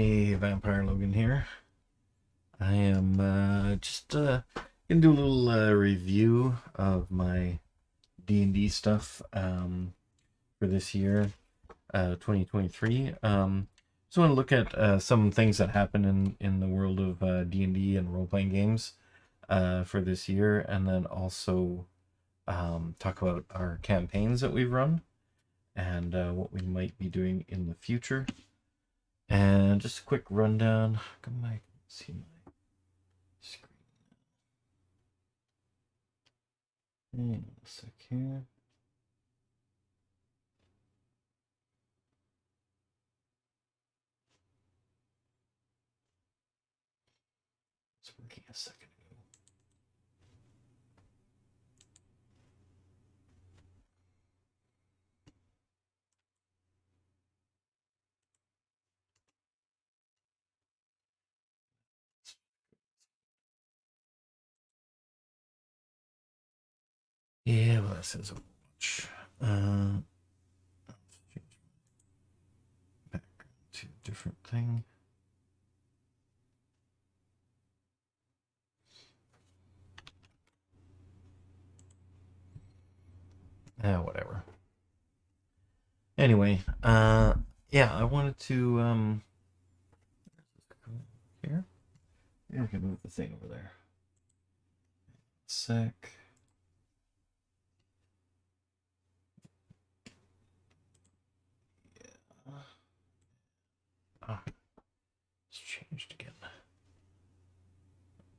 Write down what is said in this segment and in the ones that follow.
Hey, Vampire Logan here. I am just gonna do a little review of my D&D stuff for this year, 2023. Just want to look at some things that happen in the world of D&D and role-playing games for this year, and then also talk about our campaigns that we've run and what we might be doing in the future. And just a quick rundown. Come back and see my screen. Hang on a sec here. It's working a second ago. Yeah, well, that says Overwatch. Let's change background to a different thing. Whatever. Anyway, yeah, I wanted to here. Yeah, I can move the thing over there. Sec. Yeah. It's changed again. Let's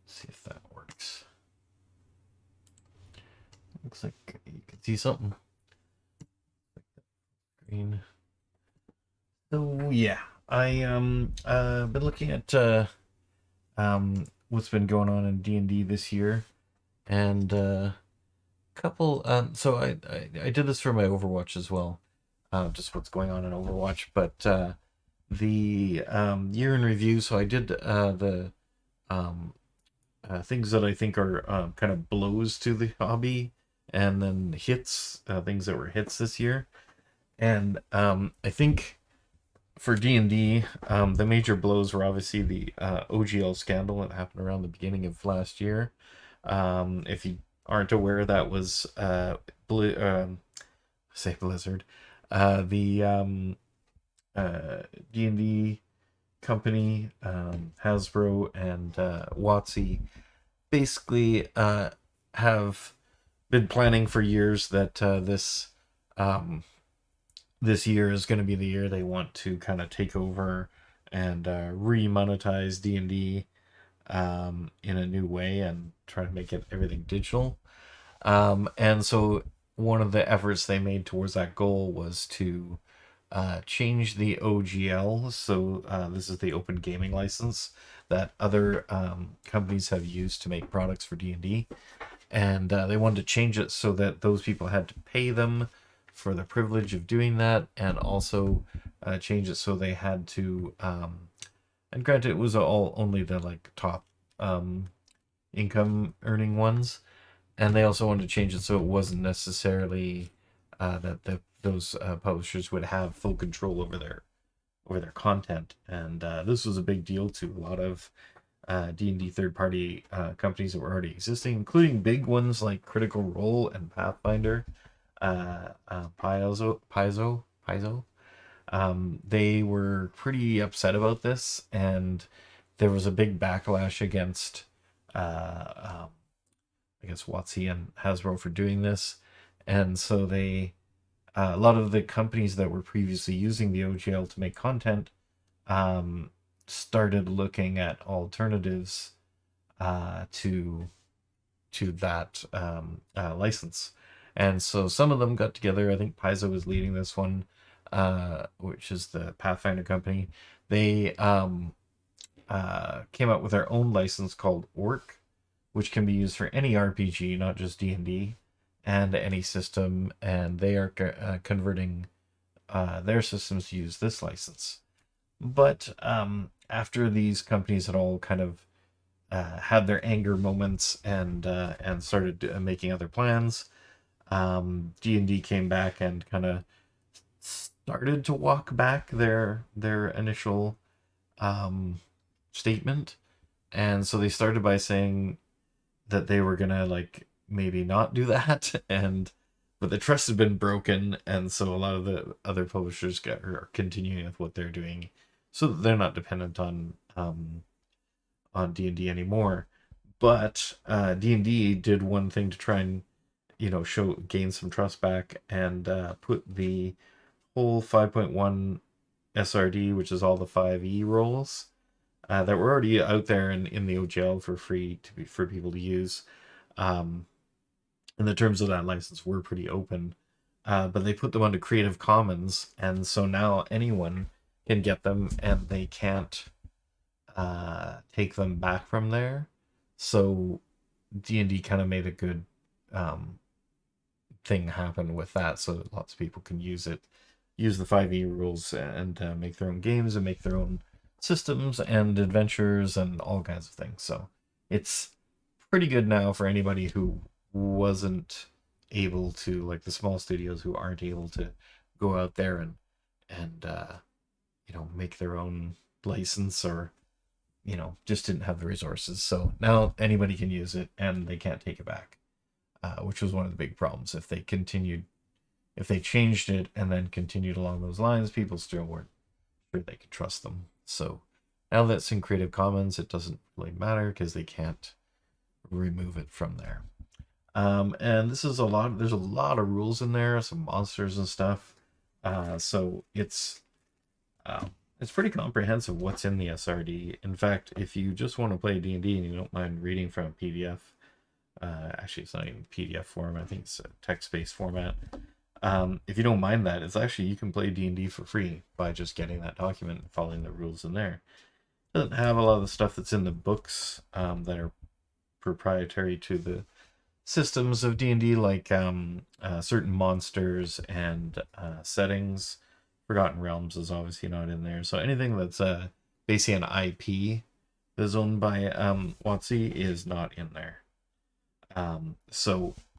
see if that works. Looks like you can see something. Green. So yeah, I been looking at what's been going on in D&D this year, and couple so I did this for my Overwatch as well, just what's going on in Overwatch, but the year in review. So I did the um things that I think are kind of blows to the hobby, and then hits, things that were hits this year. And I think for D&D, the major blows were obviously the OGL scandal that happened around the beginning of last year. If you aren't aware, that was say Blizzard, the D&D company, Hasbro and WotC, basically have been planning for years that um, this year is going to be the year they want to kind of take over and re-monetize D&D in a new way and try to make it everything digital. And so one of the efforts they made towards that goal was to change the OGL. So this is the open gaming license that other companies have used to make products for D&D. And they wanted to change it so that those people had to pay them for the privilege of doing that, and also change it so they had to, and granted it was all only the like top income earning ones, and they also wanted to change it so it wasn't necessarily those publishers would have full control over their content. And this was a big deal to a lot of D&D third party companies that were already existing, including big ones like Critical Role and Pathfinder. Paizo. They were pretty upset about this, and there was a big backlash against, I guess, WotC and Hasbro for doing this. And so a lot of the companies that were previously using the OGL to make content started looking at alternatives to that license. And so some of them got together. I think Paizo was leading this one, which is the Pathfinder company. They came out with their own license called Orc, which can be used for any RPG, not just D&D, and any system. And they are converting their systems to use this license. But after these companies had all kind of had their anger moments and started making other plans, D&D came back and kind of started to walk back their initial statement. And so they started by saying that they were gonna like maybe not do that, and but the trust had been broken, and so a lot of the other publishers are continuing with what they're doing, so that they're not dependent on D&D anymore. But D&D did one thing to try and show gain some trust back, and put the whole 5.1 SRD, which is all the 5e rolls that were already out there in the OGL for free for people to use. Um, and the terms of that license were pretty open, but they put them onto Creative Commons, and so now anyone can get them, and they can't take them back from there. So D&D kind of made a good um, thing happen with that, so that lots of people can use it, use the 5e rules, and make their own games and make their own systems and adventures and all kinds of things. So it's pretty good now for anybody who wasn't able to, like the small studios who aren't able to go out there and make their own license, or just didn't have the resources. So now anybody can use it and they can't take it back, which was one of the big problems. If they changed it and then continued along those lines, people still weren't sure they could trust them. So now that's in Creative Commons, it doesn't really matter because they can't remove it from there. And this is there's a lot of rules in there, some monsters and stuff. So it's pretty comprehensive what's in the SRD. In fact, if you just want to play D&D and you don't mind reading from a PDF, actually it's not even PDF form, I think it's a text-based format. If you don't mind that, it's actually, you can play D&D for free by just getting that document and following the rules in there. It doesn't have a lot of the stuff that's in the books that are proprietary to the systems of D&D, like certain monsters and settings. Forgotten Realms is obviously not in there. So anything that's basically an IP that's owned by WotC is not in there.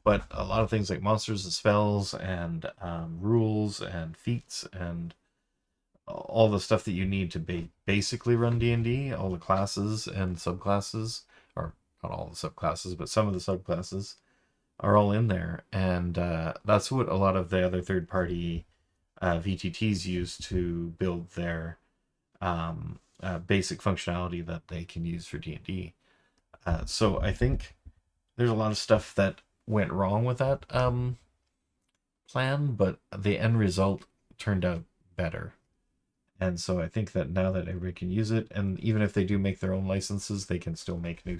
But a lot of things like monsters and spells and rules and feats and all the stuff that you need to basically run D&D, all the classes and subclasses, or not all the subclasses, but some of the subclasses are all in there. And that's what a lot of the other third-party VTTs use to build their basic functionality that they can use for D&D. So I think there's a lot of stuff that went wrong with that plan, but the end result turned out better. And so I think that now that everybody can use it, and even if they do make their own licenses, they can still make new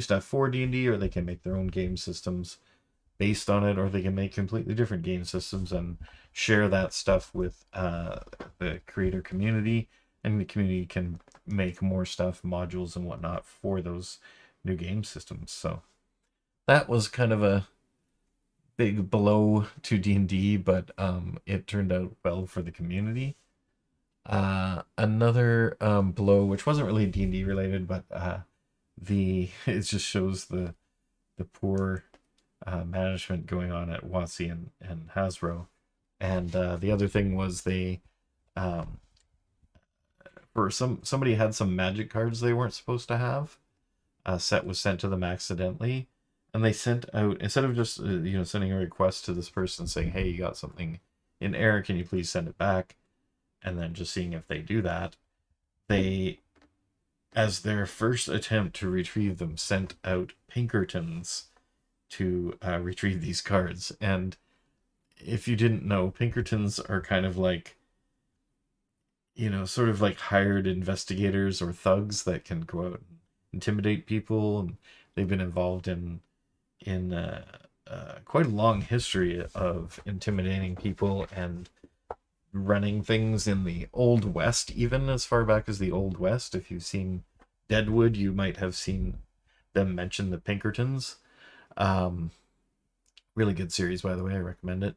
stuff for D&D, or they can make their own game systems based on it, or they can make completely different game systems and share that stuff with the creator community, and the community can make more stuff, modules and whatnot for those new game systems. So that was kind of a big blow to D&D, but it turned out well for the community. Another blow, which wasn't really D&D related, but it just shows the poor management going on at WotC and Hasbro. And the other thing was they somebody had some magic cards they weren't supposed to have. A set was sent to them accidentally, and they sent out, instead of just sending a request to this person saying, hey, you got something in error, can you please send it back, and then just seeing if they do that, they, as their first attempt to retrieve them, sent out Pinkertons to retrieve these cards. And if you didn't know, Pinkertons are kind of like, sort of like hired investigators or thugs that can go out and intimidate people, and they've been involved in quite a long history of intimidating people and running things in the Old West, even as far back as the Old West. If you've seen Deadwood, you might have seen them mention the Pinkertons. Really good series, by the way. I recommend it.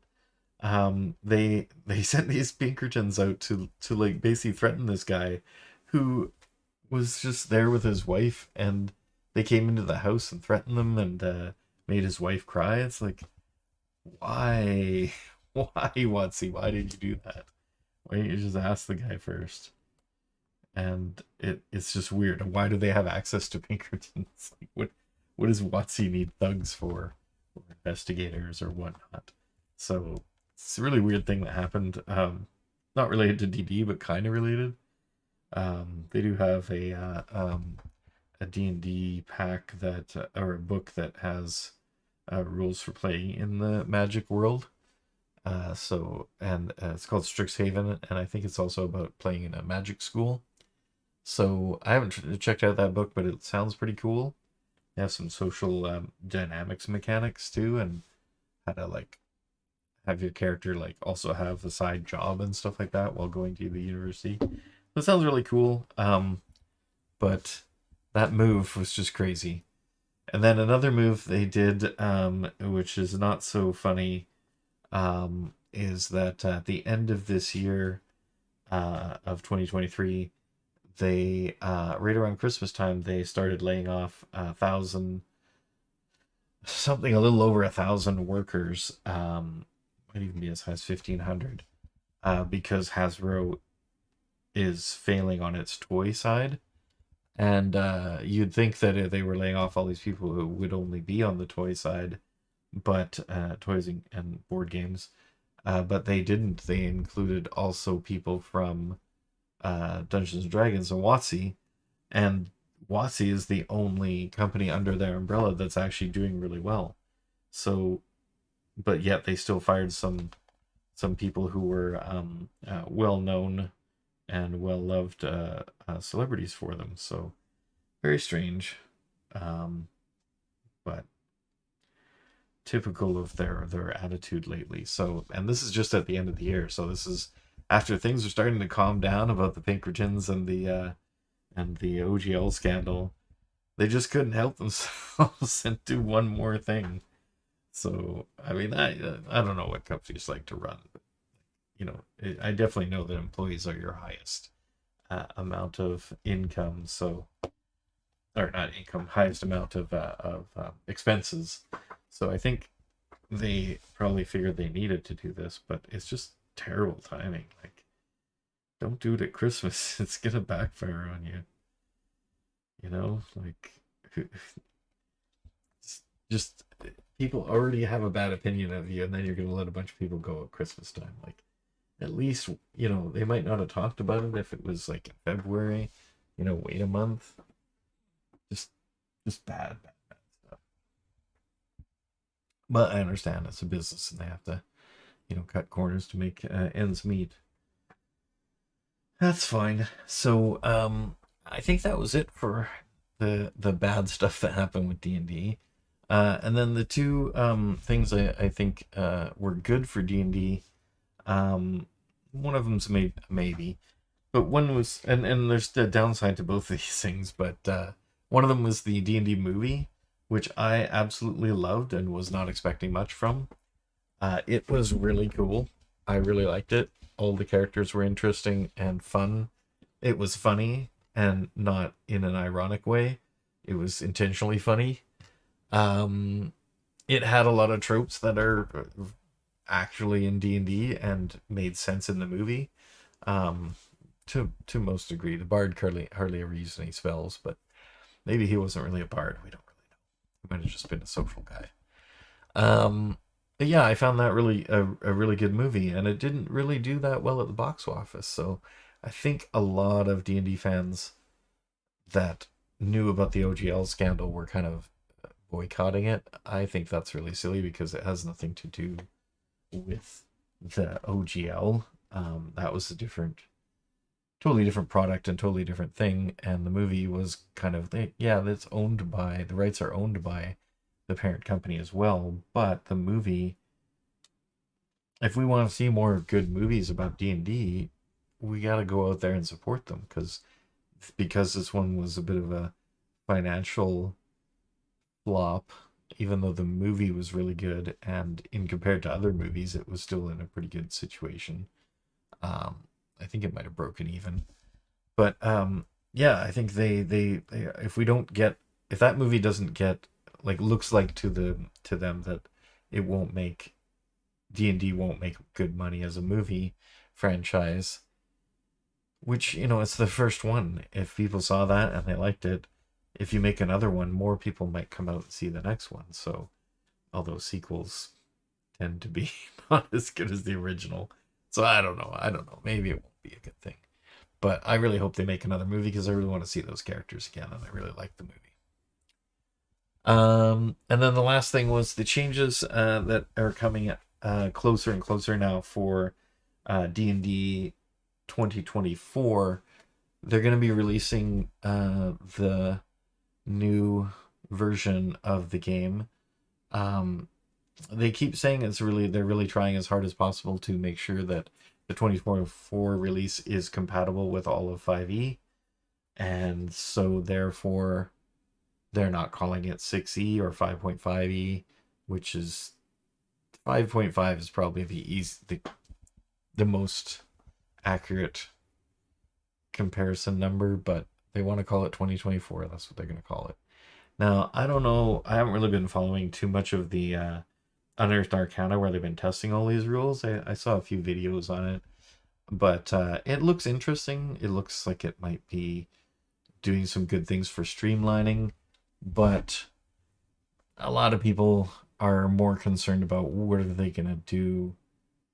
They sent these Pinkertons out to like basically threaten this guy who was just there with his wife, and they came into the house and threatened them and made his wife cry. It's like, why? Why, WotC? Why did you do that? Why didn't you just ask the guy first? and it's just weird. Why do they have access to Pinkertons? Like, what does WotC need thugs for, or investigators or whatnot? So it's a really weird thing that happened. Not related to DD, but kind of related. They do have a D&D pack that or a book that has rules for playing in the Magic world. It's called Strixhaven, and I think it's also about playing in a magic school. So I haven't checked out that book, but it sounds pretty cool. They have some social dynamics mechanics too, and how to like have your character like also have the side job and stuff like that while going to the university. That sounds really cool. But that move was just crazy. And then another move they did, which is not so funny, is that at the end of this year, of 2023, they right around Christmas time they started laying off 1,000, something a little over 1,000 workers. Might even be as high as 1,500, because Hasbro is failing on its toy side. And you'd think that if they were laying off all these people who would only be on the toy side, but toys and board games, but they didn't. They included also people from Dungeons and Dragons and WotC, and WotC is the only company under their umbrella that's actually doing really well. So, but yet they still fired some people who were well known and well loved celebrities for them. So very strange, but typical of their attitude lately. So, and this is just at the end of the year. So this is after things are starting to calm down about the Pinkertons and the OGL scandal. They just couldn't help themselves and do one more thing. So I mean, I don't know what companies like to run, but I definitely know that employees are your highest amount of income. So, or not income, highest amount of expenses. So I think they probably figured they needed to do this, but it's just terrible timing. Like, don't do it at Christmas. It's gonna backfire on you. Like just people already have a bad opinion of you, and then you're gonna let a bunch of people go at Christmas time. Like, at least they might not have talked about it if it was like in February. Wait a month. Just just bad stuff. But I understand it's a business and they have to cut corners to make ends meet. That's fine. So I think that was it for the bad stuff that happened with D&D. And then the two things I think were good for D&D. One of them's maybe, but one was, and there's the downside to both of these things. But one of them was the D&D movie, which I absolutely loved and was not expecting much from. It was really cool. I really liked it. All the characters were interesting and fun. It was funny and not in an ironic way. It was intentionally funny. Um, it had a lot of tropes that are actually in D&D and made sense in the movie. Um, to most degree, the bard hardly ever used any spells, but maybe he wasn't really a bard. We don't really know. He might have just been a social guy. But yeah, I found that really a really good movie, and it didn't really do that well at the box office. So I think a lot of D&D fans that knew about the OGL scandal were kind of boycotting it. I think that's really silly because it has nothing to do with the OGL. That was a totally different product and totally different thing. And the movie was kind of, that's owned by, the rights are owned by the parent company as well. But the movie, if we want to see more good movies about D&D, we got to go out there and support them because this one was a bit of a financial flop, even though the movie was really good, and in compared to other movies, it was still in a pretty good situation. I think it might have broken even, but yeah, I think they if that movie doesn't get like looks like to them that it won't make D&D won't make good money as a movie franchise, which, it's the first one. If people saw that and they liked it, if you make another one, more people might come out and see the next one. So, although sequels tend to be not as good as the original. So I don't know. I don't know. Maybe it won't be a good thing. But I really hope they make another movie because I really want to see those characters again, and I really like the movie. And then the last thing was the changes that are coming closer and closer now for D&D 2024. They're going to be releasing the new version of the game. They keep saying they're really trying as hard as possible to make sure that the 2024 release is compatible with all of 5e, and so therefore they're not calling it 6e or 5.5e, which is 5.5 is probably the most accurate comparison number, but they want to call it 2024. That's what they're going to call it. Now, I don't know. I haven't really been following too much of the Unearthed Arcana where they've been testing all these rules. I saw a few videos on it, but it looks interesting. It looks like it might be doing some good things for streamlining, but a lot of people are more concerned about what are they going to do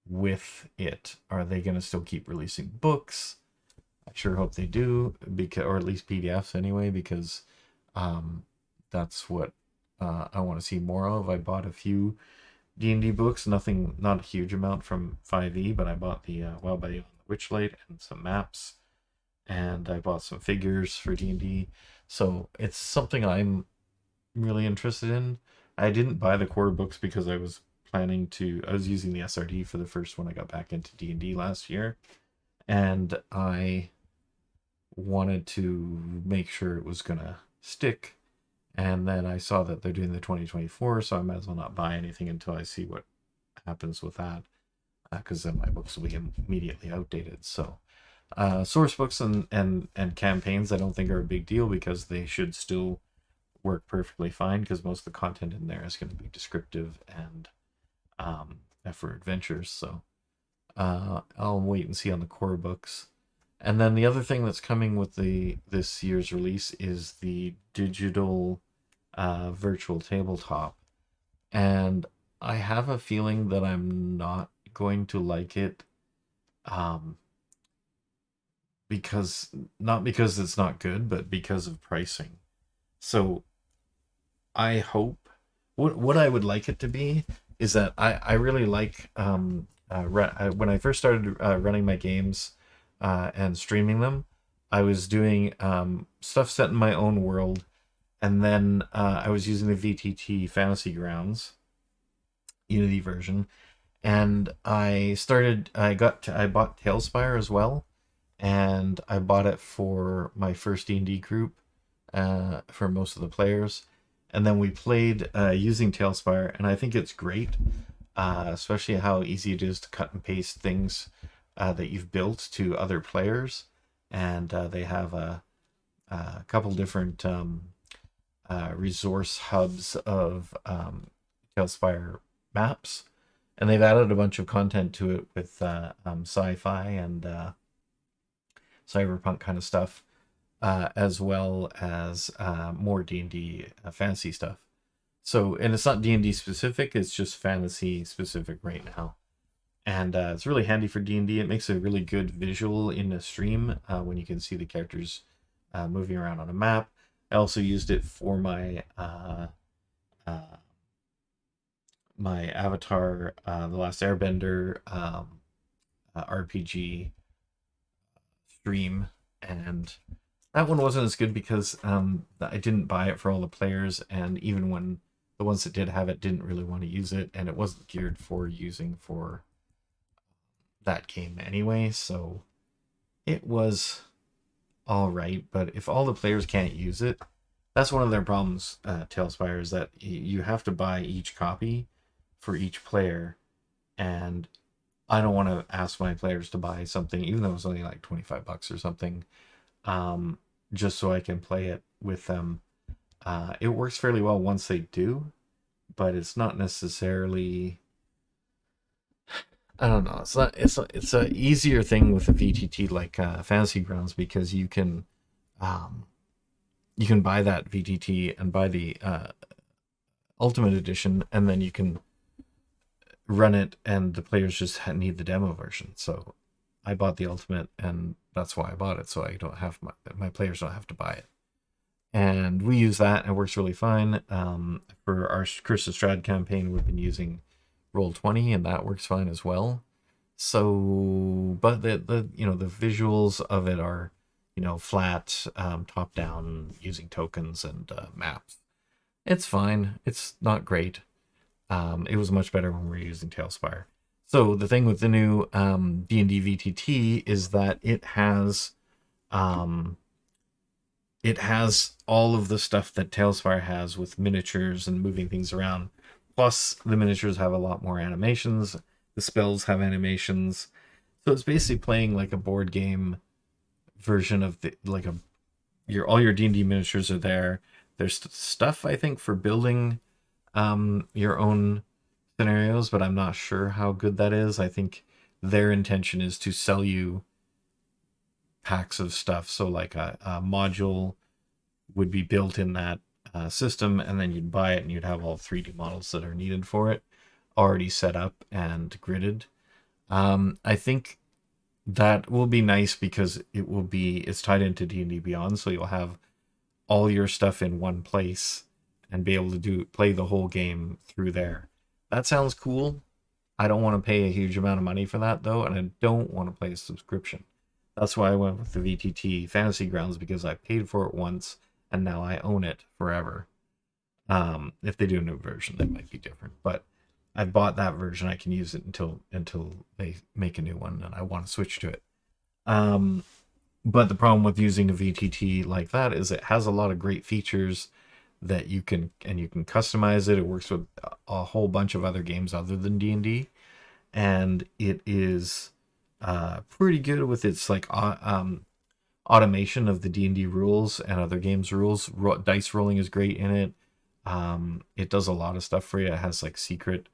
with it. Are they going to still keep releasing books? I sure hope they do, because, or at least PDFs anyway, because that's what I want to see more of. I bought a few D&D books, not a huge amount from 5e, but I bought the Wild Beyond the Witchlight and some maps, and I bought some figures for D&D. So it's something I'm really interested in. I didn't buy the core books because I was using the SRD for the first one I got back into D&D last year, and I wanted to make sure it was gonna stick. And then I saw that they're doing the 2024, so I might as well not buy anything until I see what happens with that, because then my books will be immediately outdated. So source books and campaigns I don't think are a big deal, because they should still work perfectly fine, because most of the content in there is going to be descriptive and for adventures. So I'll wait and see on the core books. And then the other thing that's coming with this year's release is the digital virtual tabletop. And I have a feeling that I'm not going to like it, because not because it's not good, but because of pricing. So I hope what I would like it to be is that I really like when I first started running my games and streaming them, I was doing stuff set in my own world, and then I was using the VTT Fantasy Grounds Unity version, and I bought Tailspire as well, and I bought it for my first D&D group for most of the players, and then we played using Tailspire, and I think it's great, especially how easy it is to cut and paste things that you've built to other players, and they have a couple different resource hubs of Tailspire maps, and they've added a bunch of content to it with sci-fi and cyberpunk kind of stuff, as well as more D&D fantasy stuff. So, and it's not D&D specific, it's just fantasy specific right now. And it's really handy for D&D. It makes a really good visual in a stream when you can see the characters moving around on a map. I also used it for my my Avatar, The Last Airbender RPG stream, and that one wasn't as good because I didn't buy it for all the players, and even when the ones that did have it didn't really want to use it, and it wasn't geared for using for that game anyway, so it was all right. But if all the players can't use it, that's one of their problems. Tailspire is that you have to buy each copy for each player, and I don't want to ask my players to buy something, even though it's only like $25 or something, just so I can play it with them. It works fairly well once they do, but it's not necessarily I don't know. It's a easier thing with a VTT like Fantasy Grounds because um you can buy that VTT and buy the Ultimate Edition, and then you can run it, and the players just need the demo version. So I bought the Ultimate, and that's why I bought it. So I don't have my players don't have to buy it, and we use that, and it works really fine. For our Curse of Strahd campaign, we've been using Roll20, and that works fine as well. So, but the visuals of it are flat, top down, using tokens and maps. It's fine. It's not great. It was much better when we were using Tailspire. So the thing with the new D&D VTT is that it has all of the stuff that Tailspire has with miniatures and moving things around. Plus, the miniatures have a lot more animations. The spells have animations. So it's basically playing like a board game version of all your D&D miniatures are there. There's stuff I think for building your own scenarios, but I'm not sure how good that is. I think their intention is to sell you packs of stuff. So like a module would be built in that system, and then you'd buy it and you'd have all 3D models that are needed for it already set up and gridded. I think that will be nice because it's tied into D&D Beyond, so you'll have all your stuff in one place and be able to play the whole game through there. That sounds cool. I don't want to pay a huge amount of money for that though, and I don't want to play a subscription. That's why I went with the VTT Fantasy Grounds, because I paid for it once and now I own it forever. If they do a new version, that might be different, but I bought that version. I can use it until they make a new one, and I want to switch to it. But the problem with using a VTT like that is it has a lot of great features that you can customize it. It works with a whole bunch of other games other than D&D, and it is pretty good with its like automation of the D&D rules and other games rules. Dice rolling is great in it. It does a lot of stuff for you. It has like secret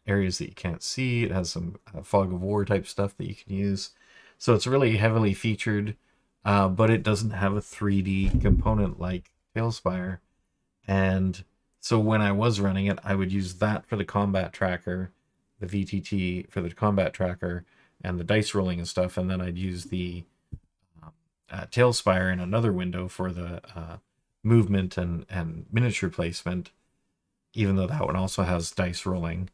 areas that you can't see. It has some fog of war type stuff that you can use. So it's really heavily featured, but it doesn't have a 3D component like Tailspire. And so when I was running it, I would use that for the combat tracker, the VTT for the combat tracker, and the dice rolling and stuff. And then I'd use the Tailspire in another window for the movement and miniature placement, even though that one also has dice rolling.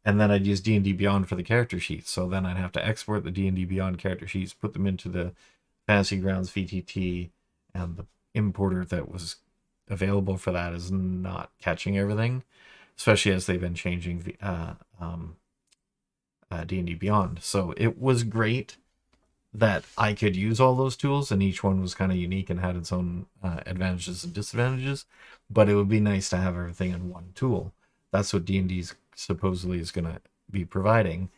And then I'd use D&D Beyond for the character sheets. So then I'd have to export the D&D Beyond character sheets, put them into the Fantasy Grounds VTT, and the importer that was available for that is not catching everything, especially as they've been changing D&D Beyond. So it was great that I could use all those tools, and each one was kind of unique and had its own advantages and disadvantages, but it would be nice to have everything in one tool. That's what D&D supposedly is going to be providing,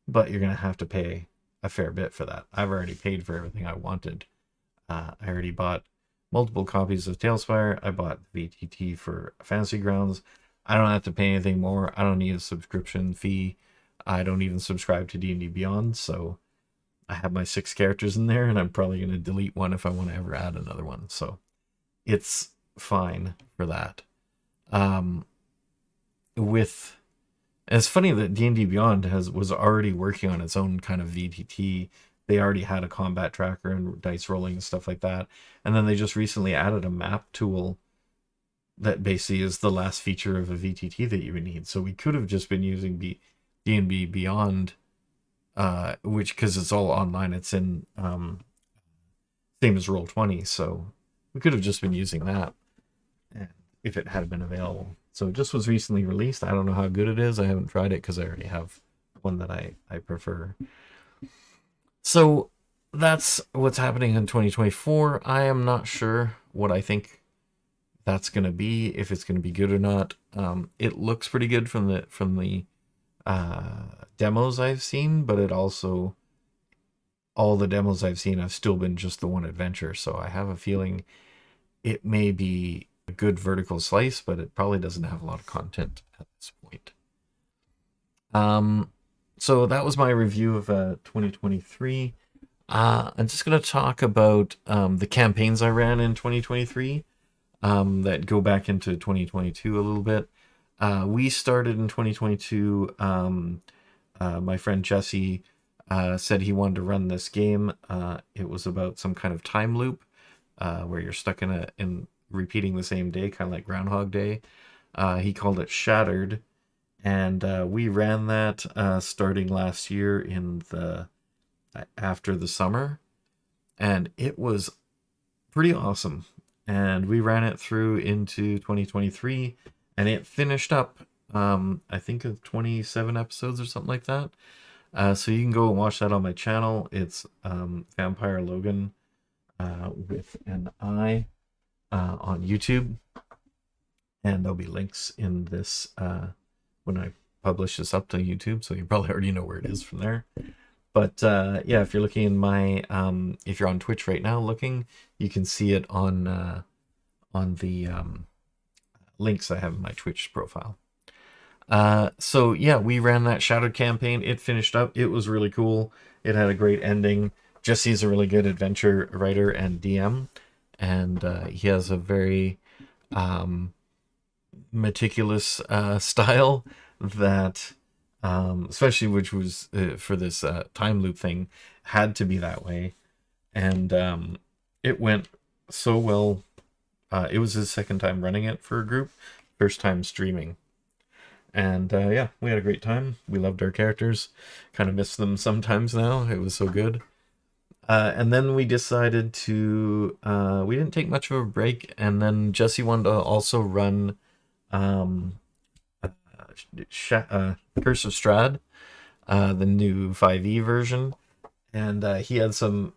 but you're going to have to pay a fair bit for that. I've already paid for everything I wanted. I already bought multiple copies of Tailspire. I bought VTT for Fantasy Grounds. I don't have to pay anything more. I don't need a subscription fee. I don't even subscribe to D&D Beyond, so I have my 6 characters in there, and I'm probably going to delete one if I want to ever add another one. So it's fine for that. It's funny that D&D Beyond was already working on its own kind of VTT. They already had a combat tracker and dice rolling and stuff like that. And then they just recently added a map tool that basically is the last feature of a VTT that you would need. So we could have just been using D&D Beyond, which, because it's all online, it's in same as Roll20. So we could have just been using that if it had been available. So it just was recently released. I don't know how good it is. I haven't tried it because I already have one that I prefer. So that's what's happening in 2024. I am not sure what I think that's going to be, if it's going to be good or not. It looks pretty good from the demos I've seen, but it also, all the demos I've seen have still been just the one adventure. So I have a feeling it may be a good vertical slice, but it probably doesn't have a lot of content at this point. So that was my review of 2023. I'm just going to talk about the campaigns I ran in 2023 that go back into 2022 a little bit. We started in 2022. My friend Jesse said he wanted to run this game. It was about some kind of time loop where you're stuck in repeating the same day, kind of like Groundhog Day. He called it Shattered, and we ran that starting last year in the after the summer, and it was pretty awesome. And we ran it through into 2023, and it finished up, I think, of 27 episodes or something like that. So you can go and watch that on my channel. It's Vampire Logan with an I on YouTube, and there'll be links in this when I publish this up to YouTube, so you probably already know where it is from there. But yeah, if you're looking in my, if you're on Twitch right now looking, you can see it on the links I have in my Twitch profile. So yeah, we ran that Shattered campaign. It finished up. It was really cool. It had a great ending. Jesse's a really good adventure writer and DM, and he has a very meticulous style that especially which was for this time loop thing had to be that way, and it went so well. It was his second time running it for a group, first time streaming, and yeah, we had a great time. We loved our characters, kind of miss them sometimes now. It was so good. And then we decided to we didn't take much of a break, and then Jesse wanted to also run um, Curse of Strahd, the new 5e version, and he had some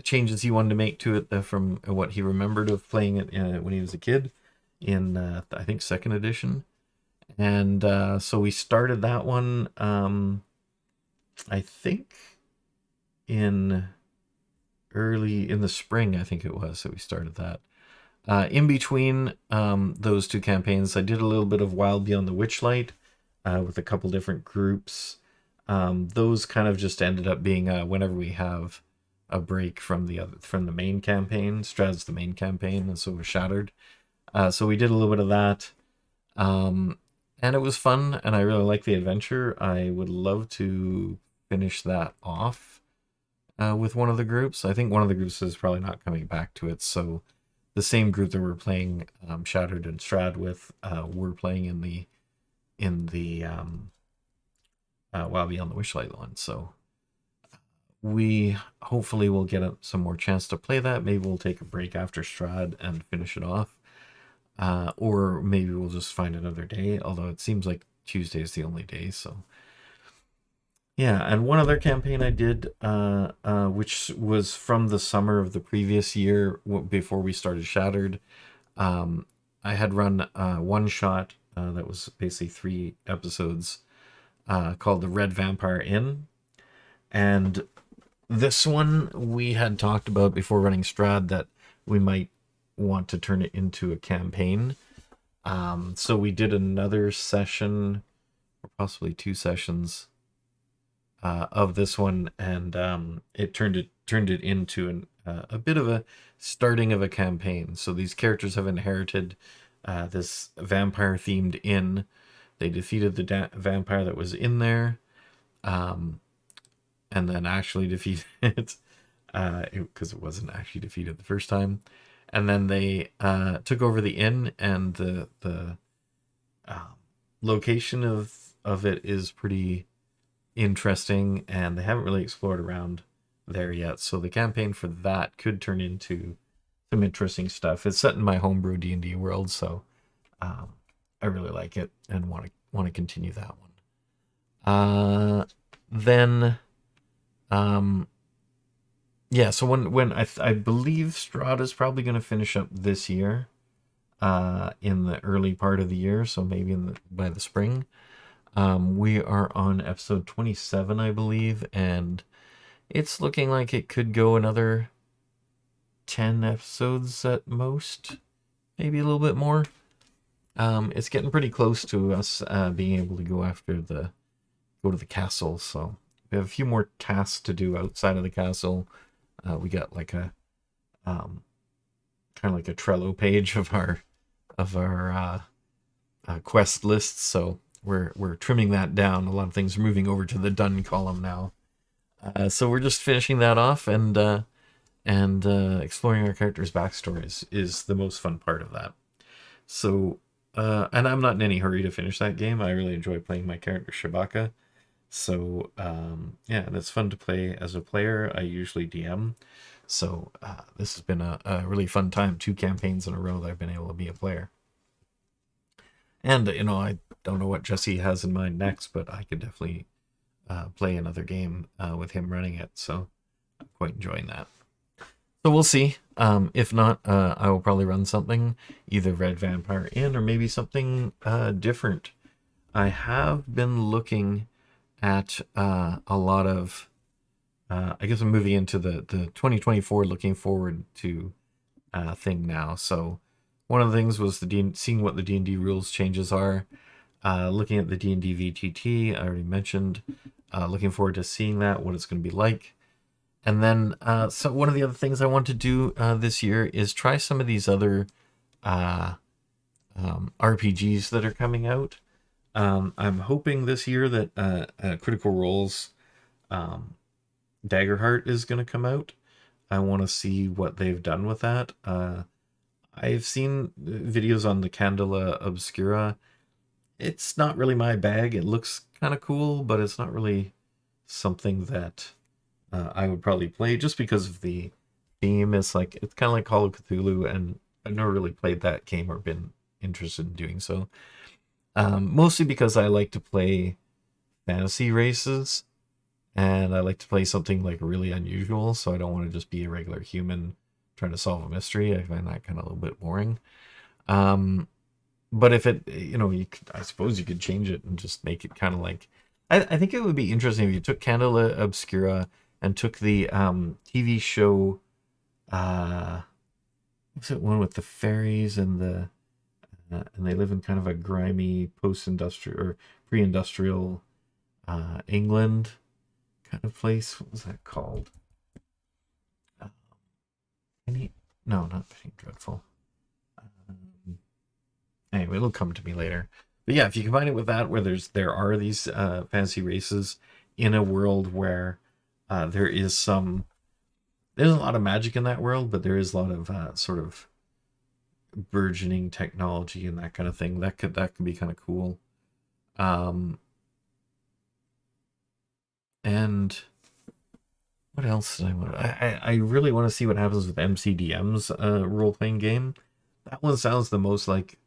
changes he wanted to make to it from what he remembered of playing it when he was a kid in I think second edition. And so we started that one. I think in in the spring, I think it was that we started that. In between those two campaigns, I did a little bit of Wild Beyond the Witchlight with a couple different groups. Those kind of just ended up being whenever we have a break from the main campaign. Strahd's the main campaign, and so we're Shattered. So we did a little bit of that, and it was fun, and I really like the adventure. I would love to finish that off with one of the groups. I think one of the groups is probably not coming back to it, so the same group that we're playing Shattered and Strahd with, we're playing in the Wild Beyond the Witchlight one. So we hopefully will get some more chance to play that. Maybe we'll take a break after Strahd and finish it off, or maybe we'll just find another day. Although it seems like Tuesday is the only day, so. Yeah, and one other campaign I did, which was from the summer of the previous year before we started Shattered. I had run one shot that was basically 3 episodes called The Red Vampire Inn. And this one we had talked about before running Strahd that we might want to turn it into a campaign. So we did another session, or possibly 2 sessions of this one, and it turned it into a bit of a starting of a campaign. So these characters have inherited this vampire themed inn. They defeated the vampire that was in there, and then actually defeated it because it wasn't actually defeated the first time. And then they took over the inn, and the location of it is pretty interesting, and they haven't really explored around there yet. So the campaign for that could turn into some interesting stuff. It's set in my homebrew D&D world, so I really like it and want to continue that one. Then yeah, so when I believe Strahd is probably going to finish up this year, in the early part of the year, so maybe by the spring. We are on episode 27, I believe, and it's looking like it could go another 10 episodes at most, maybe a little bit more. It's getting pretty close to us being able to go go to the castle. So we have a few more tasks to do outside of the castle. We got like a kind of like a Trello page of our quest lists. So we're trimming that down. A lot of things are moving over to the done column now. So we're just finishing that off, and exploring our characters' backstories is the most fun part of that. So, and I'm not in any hurry to finish that game. I really enjoy playing my character Shabaka. So, yeah, and it's fun to play as a player. I usually DM. So, this has been a really fun time. 2 campaigns in a row that I've been able to be a player. And, I don't know what Jesse has in mind next, but I could definitely play another game with him running it. So, I'm quite enjoying that. So we'll see. If not, I will probably run something, either Red Vampire Inn or maybe something different. I have been looking at a lot of. I guess I'm moving into the 2024 looking forward to thing now. So one of the things was seeing what the D&D rules changes are. Looking at the D&D VTT, I already mentioned. Looking forward to seeing that, what it's going to be like. And then, so one of the other things I want to do this year is try some of these other RPGs that are coming out. I'm hoping this year that Critical Role's Daggerheart is going to come out. I want to see what they've done with that. I've seen videos on the Candela Obscura. It's not really my bag. It looks kind of cool, but it's not really something that I would probably play just because of the theme. It's kind of like Call of Cthulhu, and I've never really played that game or been interested in doing so. Mostly because I like to play fantasy races, and I like to play something like really unusual, so I don't want to just be a regular human trying to solve a mystery. I find that kind of a little bit boring. But if it, I suppose you could change it and just make it kind of like, I think it would be interesting if you took Candela Obscura and took the TV show, what's it one with the fairies and and they live in kind of a grimy post-industrial or pre-industrial England kind of place. What was that called? No, not Penny Dreadful. Anyway, it'll come to me later. But yeah, if you combine it with that, where there are these fantasy races in a world where there's a lot of magic in that world, but there is a lot of sort of burgeoning technology and that kind of thing. That could be kind of cool. And what else did I want? I really want to see what happens with MCDM's role playing game. That one sounds the most like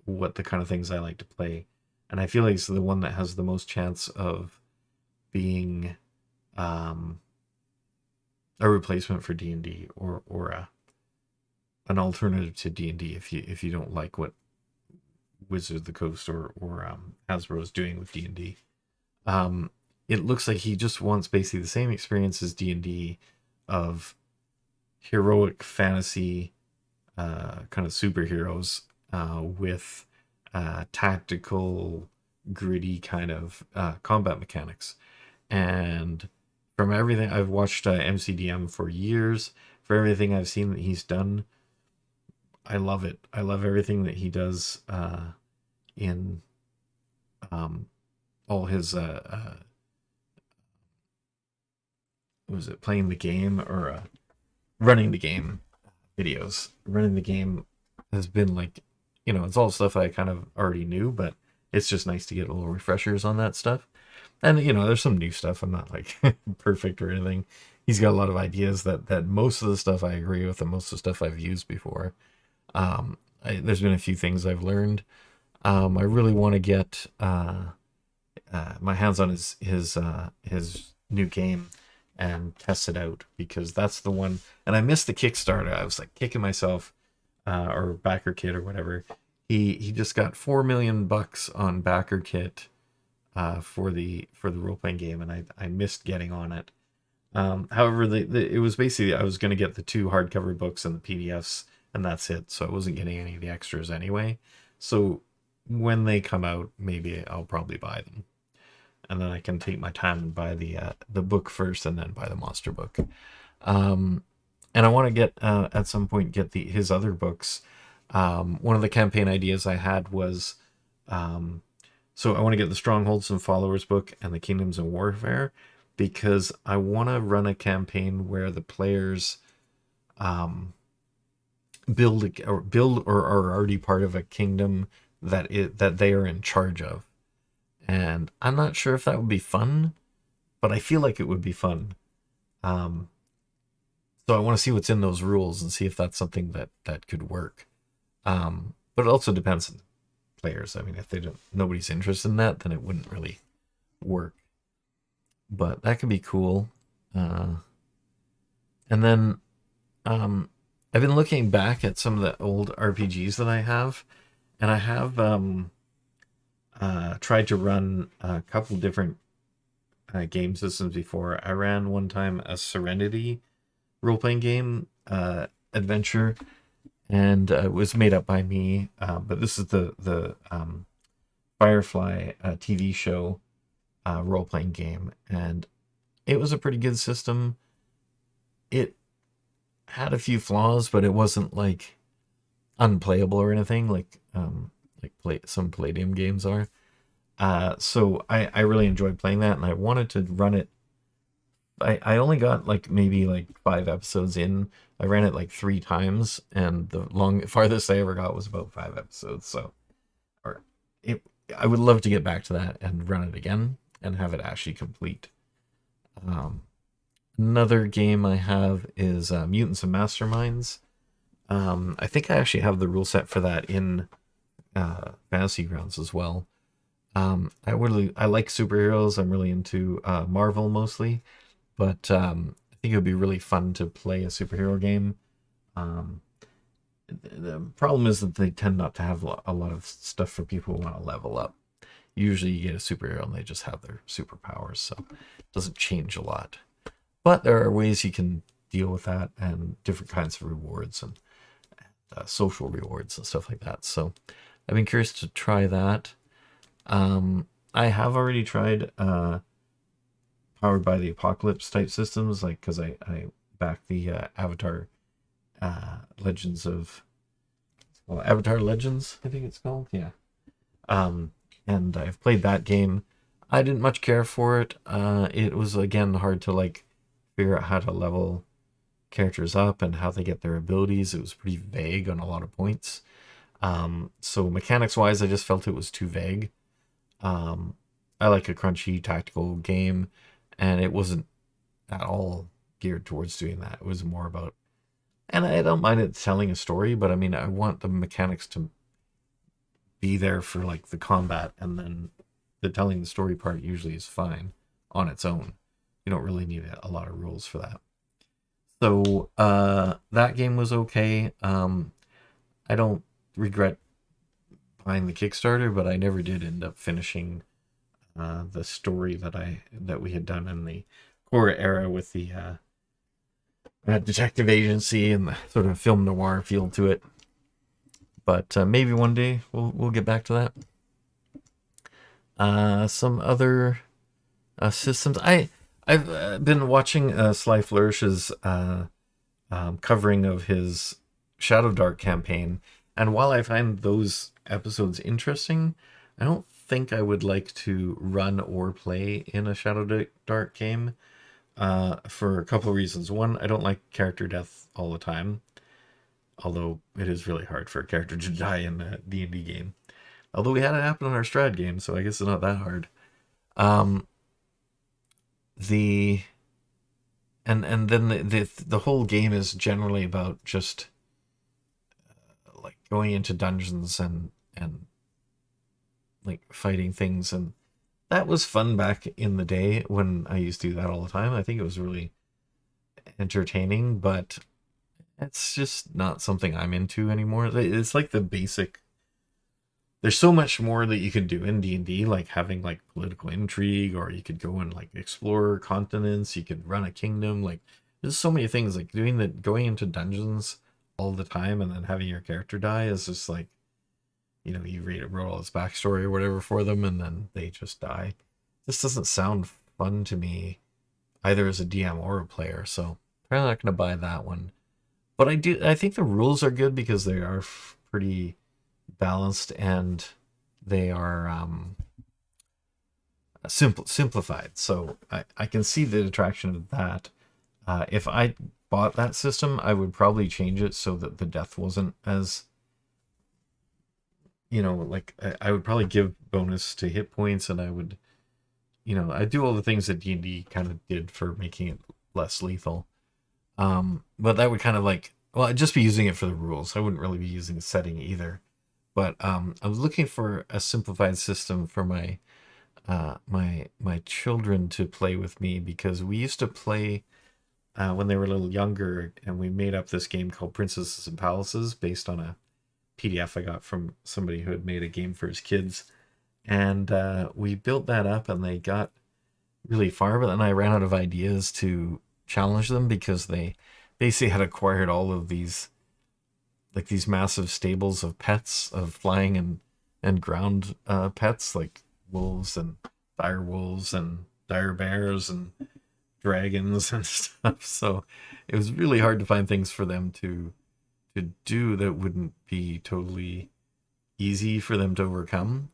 what the kind of things I like to play, and I feel like it's the one that has the most chance of being a replacement for D&D or an alternative to D&D if you don't like what Wizards of the Coast or Hasbro is doing with D&D. It looks like he just wants basically the same experience as D&D of heroic fantasy kind of superheroes with tactical, gritty kind of combat mechanics. And from everything I've watched MCDM for years, for everything I've seen that he's done, I love it. I love everything that he does in all his was it playing the game or running the game videos. Running the game has been like, it's all stuff I kind of already knew, but it's just nice to get a little refreshers on that stuff. And there's some new stuff. I'm not like perfect or anything. He's got a lot of ideas that most of the stuff I agree with and most of the stuff I've used before. There's been a few things I've learned. I really want to get my hands on his new game and test it out, because that's the one. And I missed the Kickstarter. I was like kicking myself, or BackerKit or whatever. He just got $4 million on BackerKit for the role playing game, and I missed getting on it. However, it was basically I was going to get the 2 hardcover books and the PDFs, and that's it. So I wasn't getting any of the extras anyway. So when they come out, maybe I'll probably buy them. and then I can take my time and buy the book first, and then buy the monster book. Um, and I want to get at some point get his other books. One of the campaign ideas I had was, um, so I want to get the Strongholds and Followers book and the Kingdoms and Warfare, because I want to run a campaign where the players um, build or are already part of a kingdom that they are in charge of. And I'm not sure if that would be fun, but I feel like it would be fun. Um, so I want to see what's in those rules and see if that's something that could work. But it also depends on the players. I mean, if they don't, nobody's interested in that, then it wouldn't really work. But that could be cool. And then I've been looking back at some of the old RPGs that I have, and I have tried to run a couple different game systems before. I ran one time a Serenity role playing game adventure, and it was made up by me. But this is the Firefly TV show role playing game, and it was a pretty good system. It had a few flaws, but it wasn't like unplayable or anything like some Palladium games are. So I really enjoyed playing that, and I wanted to run it. I only got like maybe like 5 episodes in. I ran it like 3 times, and the farthest I ever got was about 5 episodes. So, or it, I would love to get back to that and run it again and have it actually complete. Um, Another game I have is Mutants and Masterminds. I think I actually have the rule set for that in Fantasy Grounds as well. I like superheroes. I'm really into Marvel mostly, but I think it would be really fun to play a superhero game. Um, the problem is that they tend not to have a lot of stuff for people who want to level up. Usually, you get a superhero and they just have their superpowers, so it doesn't change a lot. But there are ways you can deal with that, and different kinds of rewards and social rewards and stuff like that. So I've been curious to try that. I have already tried Powered by the Apocalypse type systems, like because I back the Avatar Legends of Avatar Legends, I think it's called. Yeah. Um, and I've played that game. I didn't much care for it. It was again hard to like figure out how to level characters up and how they get their abilities. It was pretty vague on a lot of points. So mechanics wise, I just felt it was too vague. I like a crunchy tactical game, and it wasn't at all geared towards doing that. It was more about, and I don't mind it telling a story, but I mean, I want the mechanics to be there for like the combat, and then the telling the story part usually is fine on its own. You don't really need a lot of rules for that. So that game was okay. I don't regret buying the Kickstarter, but I never did end up finishing the story that we had done in the core era with the detective agency and the sort of film noir feel to it. But maybe one day we'll get back to that. Some other systems. I've been watching Sly Flourish's covering of his Shadow Dark campaign, and while I find those episodes interesting, I don't think I would like to run or play in a Shadow Dark game for a couple of reasons. One, I don't like character death all the time, although it is really hard for a character to die in a D&D game. Although we had it happen in our Strad game, so I guess it's not that hard. Um, the and then the whole game is generally about just like going into dungeons and like fighting things, and that was fun back in the day when I used to do that all the time. I think it was really entertaining, but it's just not something I'm into anymore. It's like the basic. There's so much more that you can do in D&D, like having like political intrigue, or you could go and like explore continents, you could run a kingdom. Like there's so many things, like going into dungeons all the time and then having your character die is just like, you wrote all this backstory or whatever for them and then they just die. this doesn't sound fun to me either as a DM or a player. So probably not going to buy that one. But I think the rules are good because they are pretty balanced and they are simplified. So I can see the attraction of that. If I bought that system, I would probably change it so that the death wasn't as, like I would probably give bonus to hit points, and I would, I do all the things that D&D kind of did for making it less lethal. But that would kind of like, well, I'd just be using it for the rules. I wouldn't really be using the setting either. But I was looking for a simplified system for my children to play with me, because we used to play when they were a little younger, and we made up this game called Princesses and Palaces based on a PDF I got from somebody who had made a game for his kids. And we built that up, and they got really far, but then I ran out of ideas to challenge them because they basically had acquired all of these, like these massive stables of pets, of flying and ground pets, like wolves and dire wolves and dire bears and dragons and stuff. So it was really hard to find things for them to do that wouldn't be totally easy for them to overcome.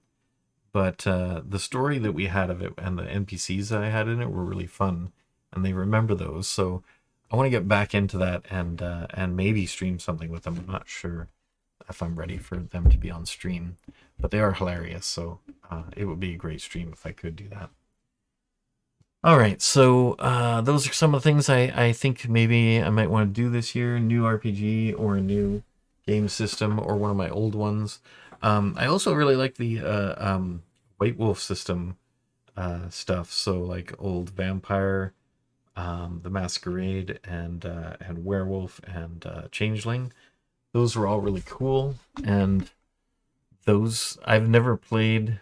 But the story that we had of it and the NPCs that I had in it were really fun, and they remember those. So I want to get back into that and maybe stream something with them. I'm not sure if I'm ready for them to be on stream, but they are hilarious. So it would be a great stream if I could do that. All right, so those are some of the things I think maybe I might want to do this year: new RPG or a new game system or one of my old ones. I also really like the White Wolf system stuff. So like old Vampire, the Masquerade, and Werewolf and Changeling. Those were all really cool, and those I've never played.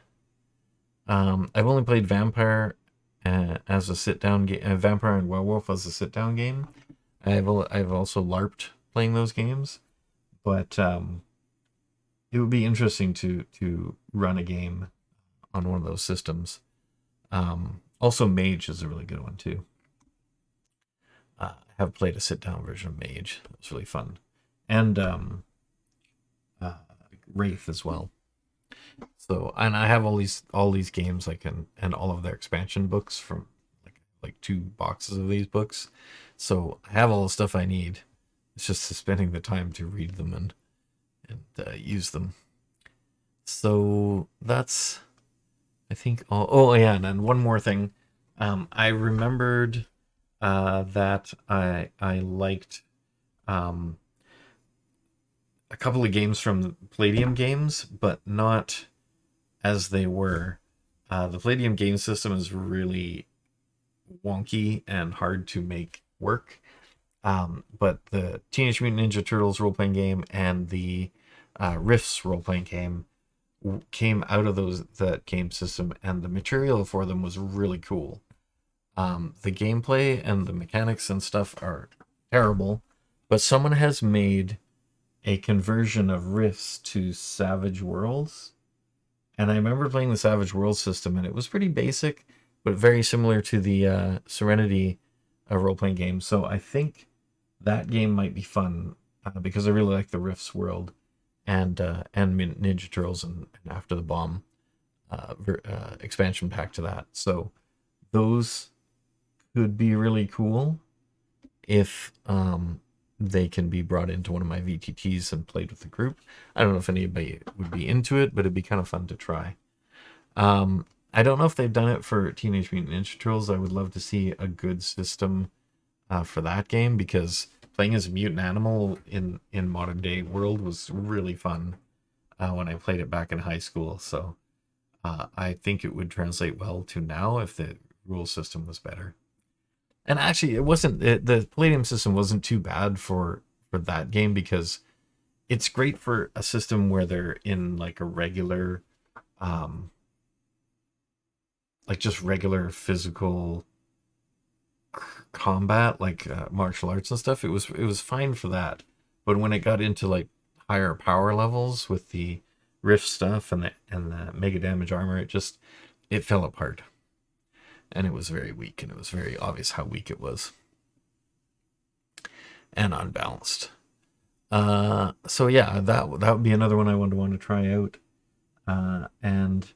I've only played Vampire as a sit-down game, Vampire and Werewolf as a sit-down game. I've also LARPed playing those games, but it would be interesting to run a game on one of those systems. Also, Mage is a really good one too. I have played a sit-down version of Mage. It was really fun, and Wraith as well. So, and I have all these games, like, and all of their expansion books from like 2 boxes of these books. So I have all the stuff I need. It's just spending the time to read them and use them. So that's, I think, all. Oh yeah, and then one more thing. I remembered that I liked a couple of games from Palladium Games, but not as they were. The Palladium game system is really wonky and hard to make work. But the Teenage Mutant Ninja Turtles role playing game and the Rifts role playing game came out of that game system, and the material for them was really cool. The gameplay and the mechanics and stuff are terrible, but someone has made a conversion of Rifts to Savage Worlds. And I remember playing the Savage Worlds system, and it was pretty basic, but very similar to the Serenity role-playing game. So I think that game might be fun because I really like the Rifts world and Ninja Turtles and After the Bomb expansion pack to that. So those could be really cool if they can be brought into one of my VTTs and played with the group. I don't know if anybody would be into it, but it'd be kind of fun to try. I don't know if they've done it for Teenage Mutant Ninja Turtles. I would love to see a good system for that game, because playing as a mutant animal in modern day world was really fun when I played it back in high school. So I think it would translate well to now if the rule system was better. And actually, the Palladium system wasn't too bad for that game, because it's great for a system where they're in like a regular, like just regular physical combat, like martial arts and stuff. It was fine for that, but when it got into like higher power levels with the rift stuff and the mega damage armor, it fell apart. and it was very weak, and it was very obvious how weak it was and unbalanced. So yeah, that would be another one I would want to try out. And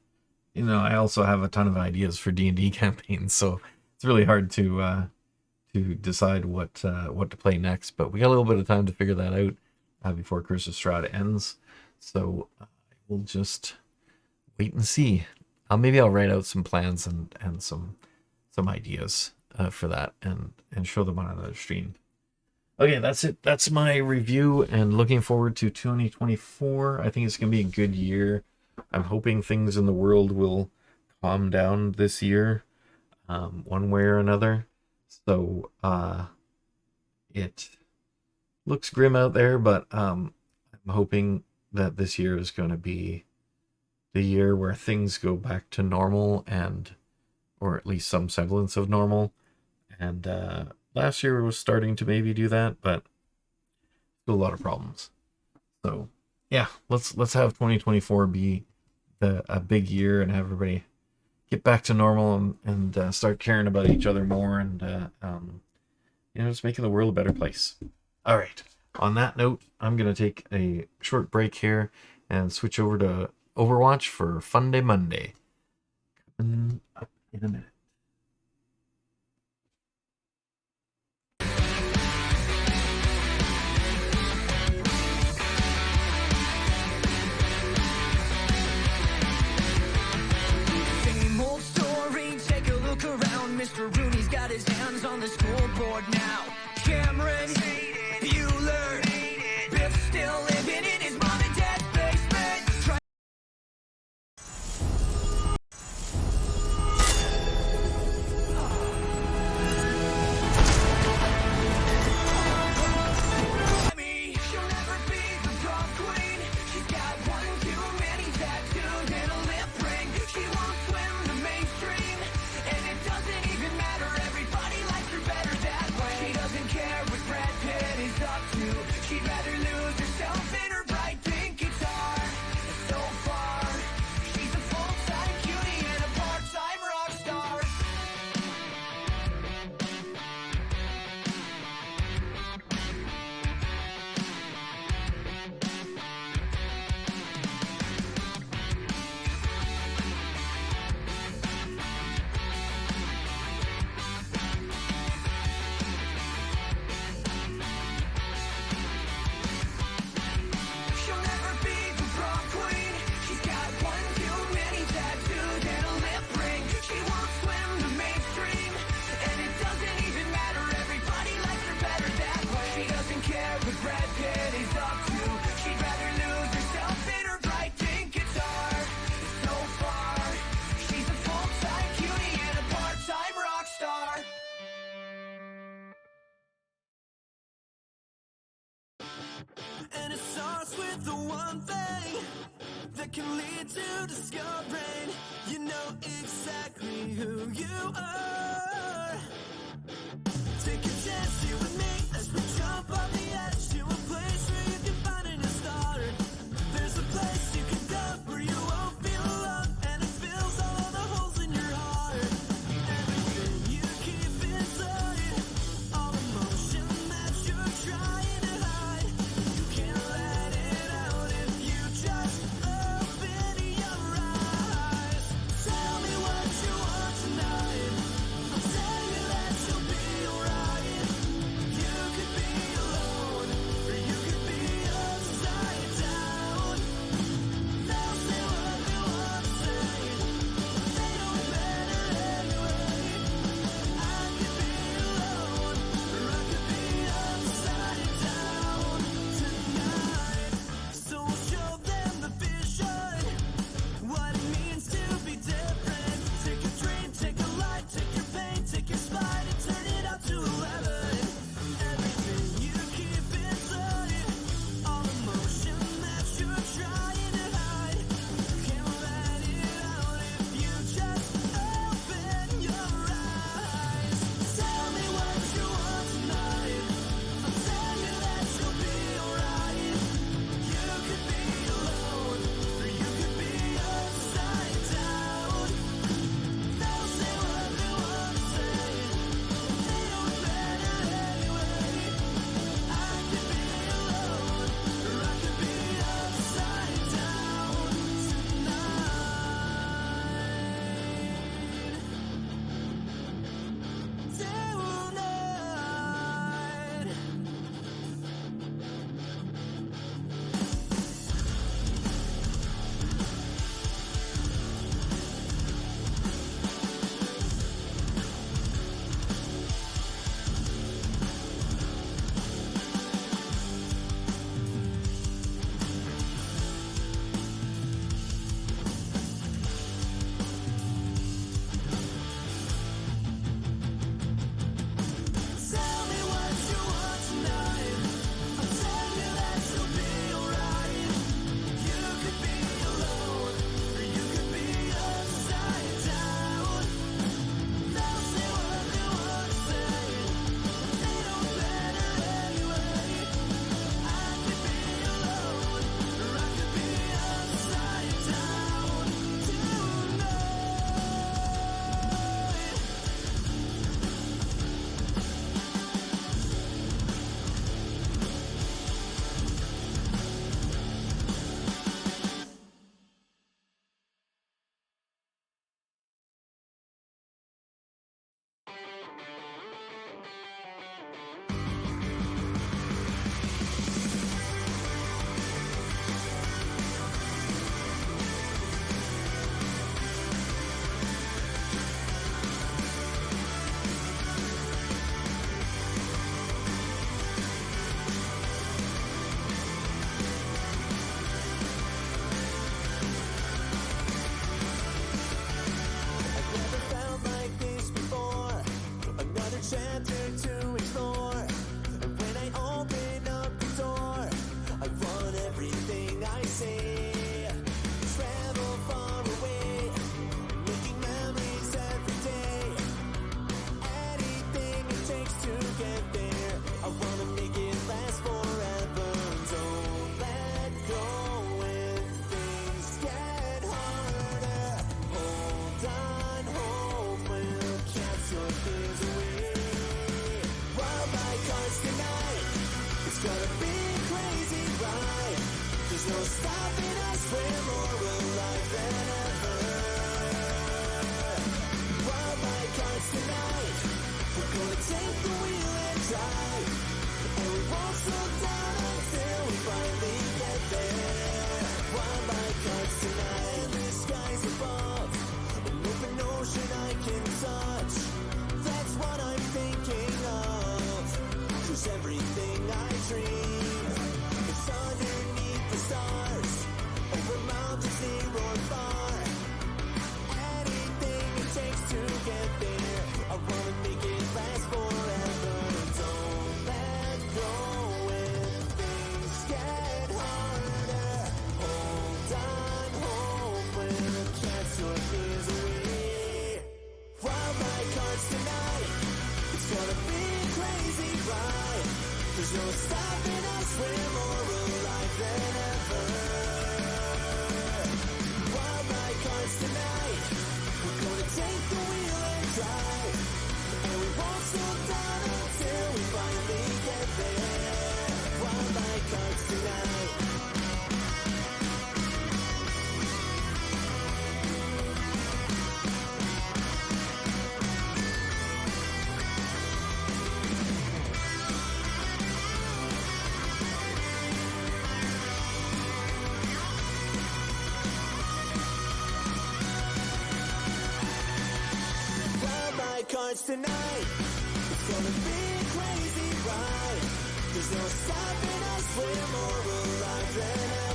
I also have a ton of ideas for D&D campaigns, so it's really hard to decide what to play next. But we got a little bit of time to figure that out before Curse of Strahd ends. So we'll just wait and see. Maybe I'll write out some plans and some ideas for that and show them on another stream. Okay, that's it. That's my review, and looking forward to 2024. I think it's going to be a good year. I'm hoping things in the world will calm down this year, one way or another. So it looks grim out there, but I'm hoping that this year is going to be the year where things go back to normal, or at least some semblance of normal. And last year was starting to maybe do that, but still a lot of problems. So yeah, let's have 2024 be a big year and have everybody get back to normal and start caring about each other more, and just making the world a better place. All right. On that note, I'm gonna take a short break here and switch over to Overwatch for Fun Day Monday. Coming up in a minute. Mr. Rooney's got his hands on the scoreboard now. Cameron, Bueller, Biff still living in his mom and dad's basement. She'll never be the prom queen. She's got one too many tattoos and a lip ring. She won't swim the mainstream, and it doesn't even matter. Everybody likes her better that way. She doesn't care what Brad Pitt is up to. She'd rather lose herself in her bright pink guitar. So far, she's a full-time cutie and a part-time rock star. She'll never be the prom queen. She's got one too many tattoos and a lip ring. She won't swim the mainstream, and it doesn't even matter. Everybody likes her better that way. She doesn't care what Brad Pitt is up to. She'd rather lose herself in her bright pink guitar. So far, she's a full-time cutie and a part-time rock star. And it starts with the one thing that can lead to discovering you know exactly who you are. Take a chance here with me as we jump off the edge to a place where you can find a new start. There's a place you can go where you won't feel alone, and it fills all of the holes in your heart. Everything you keep inside, all emotion that you're trying to hide, you can let it out if you just open your eyes. Tell me what you want tonight. I'll tell you that There's no stopping us, we're more alive than ever. Wild like hearts tonight, we're gonna take the wheel and drive, and we won't slow down until we finally get there. Wild like hearts tonight. Cards tonight, it's gonna be a crazy ride. There's no stopping us, we're more alive than ever.